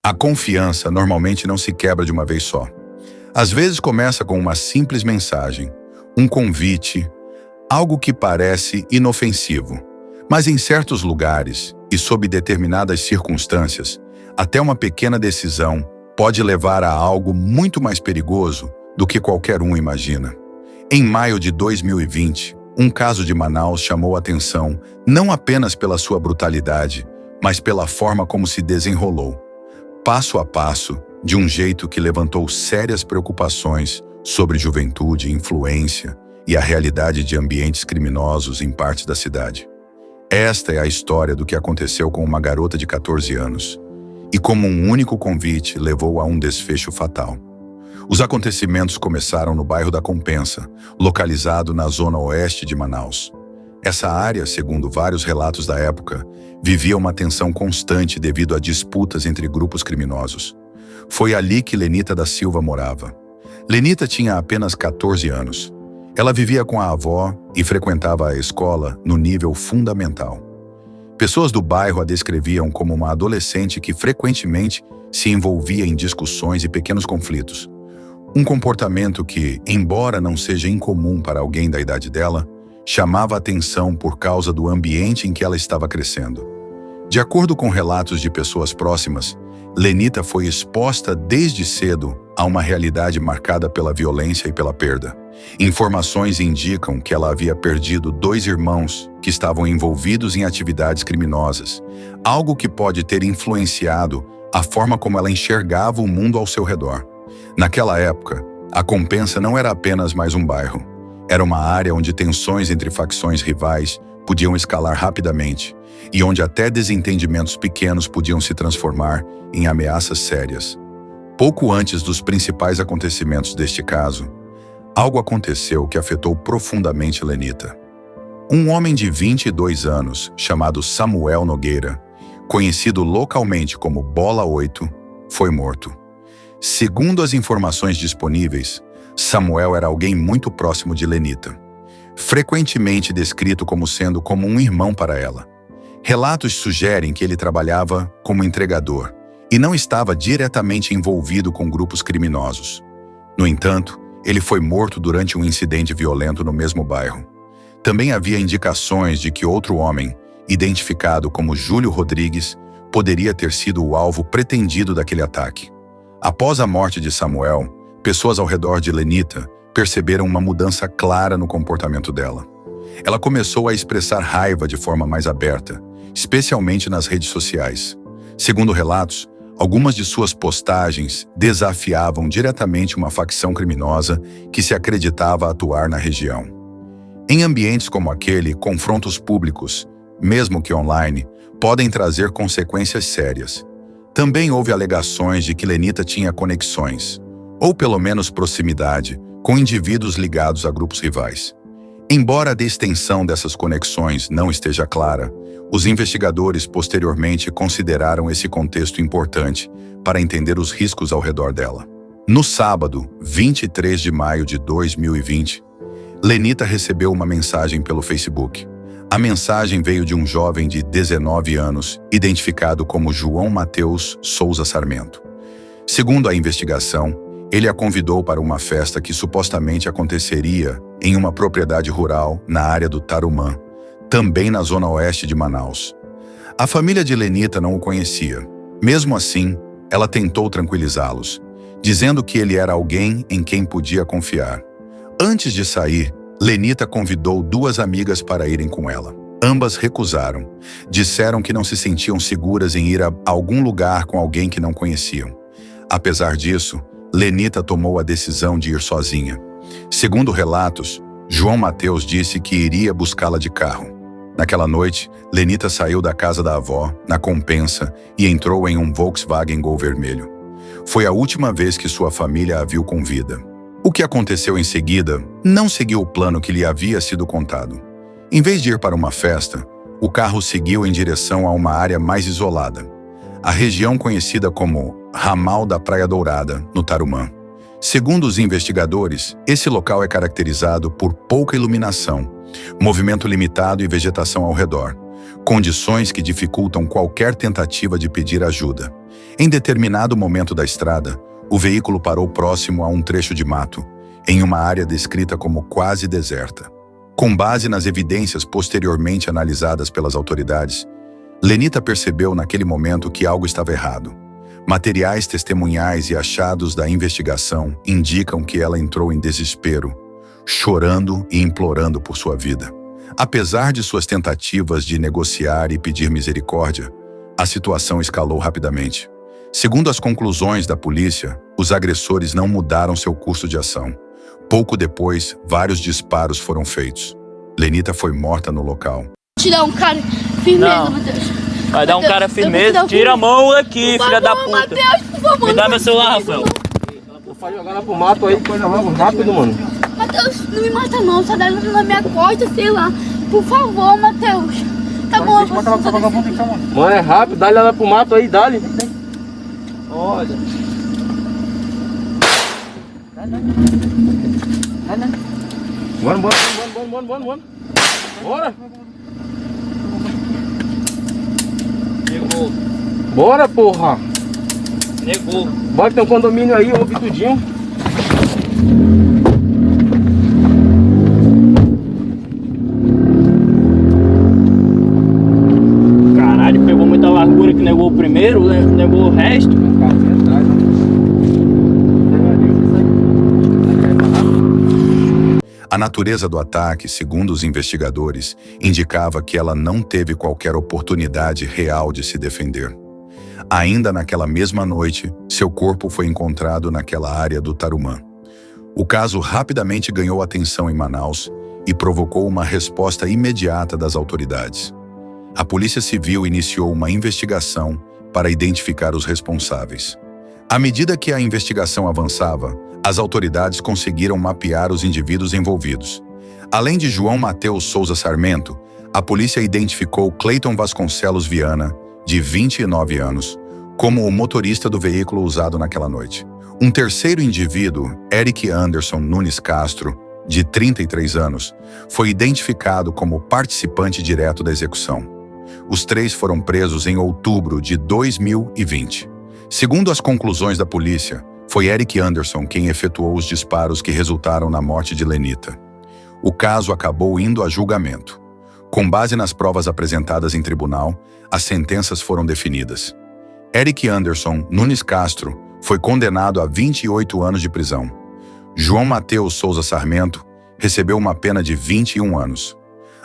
A confiança normalmente não se quebra de uma vez só. Às vezes começa com uma simples mensagem, um convite, algo que parece inofensivo. Mas em certos lugares, e sob determinadas circunstâncias, até uma pequena decisão pode levar a algo muito mais perigoso do que qualquer um imagina. Em maio de 2020, um caso de Manaus chamou a atenção não apenas pela sua brutalidade, mas pela forma como se desenrolou, passo a passo, de um jeito que levantou sérias preocupações sobre juventude, influência e a realidade de ambientes criminosos em partes da cidade. Esta é a história do que aconteceu com uma garota de 14 anos, e como um único convite levou a um desfecho fatal. Os acontecimentos começaram no bairro da Compensa, localizado na zona oeste de Manaus. Essa área, segundo vários relatos da época, vivia uma tensão constante devido a disputas entre grupos criminosos. Foi ali que Lenita da Silva morava. Lenita tinha apenas 14 anos. Ela vivia com a avó e frequentava a escola no nível fundamental. Pessoas do bairro a descreviam como uma adolescente que frequentemente se envolvia em discussões e pequenos conflitos. Um comportamento que, embora não seja incomum para alguém da idade dela, chamava a atenção por causa do ambiente em que ela estava crescendo. De acordo com relatos de pessoas próximas, Lenita foi exposta desde cedo a uma realidade marcada pela violência e pela perda. Informações indicam que ela havia perdido 2 irmãos que estavam envolvidos em atividades criminosas, algo que pode ter influenciado a forma como ela enxergava o mundo ao seu redor. Naquela época, a Compensa não era apenas mais um bairro. Era uma área onde tensões entre facções rivais podiam escalar rapidamente e onde até desentendimentos pequenos podiam se transformar em ameaças sérias. Pouco antes dos principais acontecimentos deste caso, algo aconteceu que afetou profundamente Lenita. Um homem de 22 anos, chamado Samuel Nogueira, conhecido localmente como Bola 8, foi morto. Segundo as informações disponíveis, Samuel era alguém muito próximo de Lenita, frequentemente descrito como sendo como um irmão para ela. Relatos sugerem que ele trabalhava como entregador e não estava diretamente envolvido com grupos criminosos. No entanto, ele foi morto durante um incidente violento no mesmo bairro. Também havia indicações de que outro homem, identificado como Júlio Rodrigues, poderia ter sido o alvo pretendido daquele ataque. Após a morte de Samuel, pessoas ao redor de Lenita perceberam uma mudança clara no comportamento dela. Ela começou a expressar raiva de forma mais aberta, especialmente nas redes sociais. Segundo relatos, algumas de suas postagens desafiavam diretamente uma facção criminosa que se acreditava atuar na região. Em ambientes como aquele, confrontos públicos, mesmo que online, podem trazer consequências sérias. Também houve alegações de que Lenita tinha conexões, ou pelo menos proximidade, com indivíduos ligados a grupos rivais. Embora a extensão dessas conexões não esteja clara, os investigadores posteriormente consideraram esse contexto importante para entender os riscos ao redor dela. No sábado, 23 de maio de 2020, Lenita recebeu uma mensagem pelo Facebook. A mensagem veio de um jovem de 19 anos, identificado como João Mateus Souza Sarmento. Segundo a investigação, ele a convidou para uma festa que supostamente aconteceria em uma propriedade rural na área do Tarumã, também na zona oeste de Manaus. A família de Lenita não o conhecia. Mesmo assim, ela tentou tranquilizá-los, dizendo que ele era alguém em quem podia confiar. Antes de sair, Lenita convidou 2 amigas para irem com ela. Ambas recusaram. Disseram que não se sentiam seguras em ir a algum lugar com alguém que não conheciam. Apesar disso, Lenita tomou a decisão de ir sozinha. Segundo relatos, João Mateus disse que iria buscá-la de carro. Naquela noite, Lenita saiu da casa da avó, na Compensa, e entrou em um Volkswagen Gol vermelho. Foi a última vez que sua família a viu com vida. O que aconteceu em seguida não seguiu o plano que lhe havia sido contado. Em vez de ir para uma festa, o carro seguiu em direção a uma área mais isolada, a região conhecida como Ramal da Praia Dourada, no Tarumã. Segundo os investigadores, esse local é caracterizado por pouca iluminação, movimento limitado e vegetação ao redor, condições que dificultam qualquer tentativa de pedir ajuda. Em determinado momento da estrada, o veículo parou próximo a um trecho de mato, em uma área descrita como quase deserta. Com base nas evidências posteriormente analisadas pelas autoridades, Lenita percebeu naquele momento que algo estava errado. Materiais testemunhais e achados da investigação indicam que ela entrou em desespero, chorando e implorando por sua vida. Apesar de suas tentativas de negociar e pedir misericórdia, a situação escalou rapidamente. Segundo as conclusões da polícia, os agressores não mudaram seu curso de ação. Pouco depois, vários disparos foram feitos. Lenita foi morta no local. Te dá um cara firmeza, Matheus. Vai dar um cara firmeza. Tira a mão aqui, filha da puta. Matheus, por favor. Me dá meu celular, Rafael. Vai jogar lá pro mato aí, coisa logo rápido, mano. Matheus, não me mata não, só dá na minha costa, sei lá. Por favor, Matheus. Tá bom, eu vou... Mano, é rápido, dá-lhe lá pro mato aí, dá-lhe. Olha. Bora. Bora. Negou. Bora, porra. Negou. Bora que tem um condomínio aí, ouve tudinho. Caralho, pegou muita largura que negou o primeiro, negou o resto. A natureza do ataque, segundo os investigadores, indicava que ela não teve qualquer oportunidade real de se defender. Ainda naquela mesma noite, seu corpo foi encontrado naquela área do Tarumã. O caso rapidamente ganhou atenção em Manaus e provocou uma resposta imediata das autoridades. A Polícia Civil iniciou uma investigação para identificar os responsáveis. À medida que a investigação avançava, as autoridades conseguiram mapear os indivíduos envolvidos. Além de João Mateus Souza Sarmento, a polícia identificou Cleiton Vasconcelos Viana, de 29 anos, como o motorista do veículo usado naquela noite. Um terceiro indivíduo, Eric Anderson Nunes Castro, de 33 anos, foi identificado como participante direto da execução. Os três foram presos em outubro de 2020. Segundo as conclusões da polícia, foi Eric Anderson quem efetuou os disparos que resultaram na morte de Lenita. O caso acabou indo a julgamento. Com base nas provas apresentadas em tribunal, as sentenças foram definidas. Eric Anderson Nunes Castro foi condenado a 28 anos de prisão. João Mateus Souza Sarmento recebeu uma pena de 21 anos.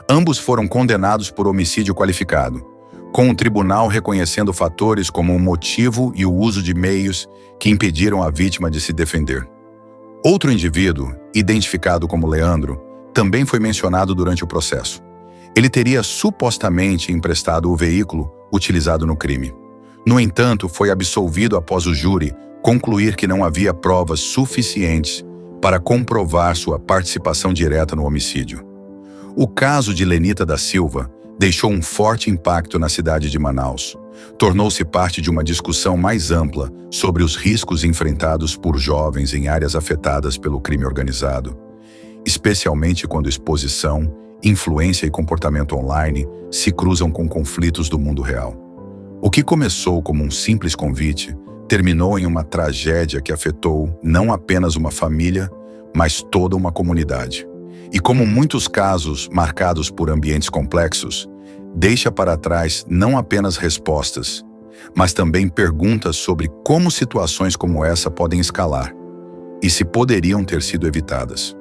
Ambos foram condenados por homicídio qualificado, com o tribunal reconhecendo fatores como o motivo e o uso de meios que impediram a vítima de se defender. Outro indivíduo, identificado como Leandro, também foi mencionado durante o processo. Ele teria supostamente emprestado o veículo utilizado no crime. No entanto, foi absolvido após o júri concluir que não havia provas suficientes para comprovar sua participação direta no homicídio. O caso de Lenita da Silva deixou um forte impacto na cidade de Manaus. Tornou-se parte de uma discussão mais ampla sobre os riscos enfrentados por jovens em áreas afetadas pelo crime organizado, especialmente quando exposição, influência e comportamento online se cruzam com conflitos do mundo real. O que começou como um simples convite terminou em uma tragédia que afetou não apenas uma família, mas toda uma comunidade. E como muitos casos marcados por ambientes complexos, deixa para trás não apenas respostas, mas também perguntas sobre como situações como essa podem escalar e se poderiam ter sido evitadas.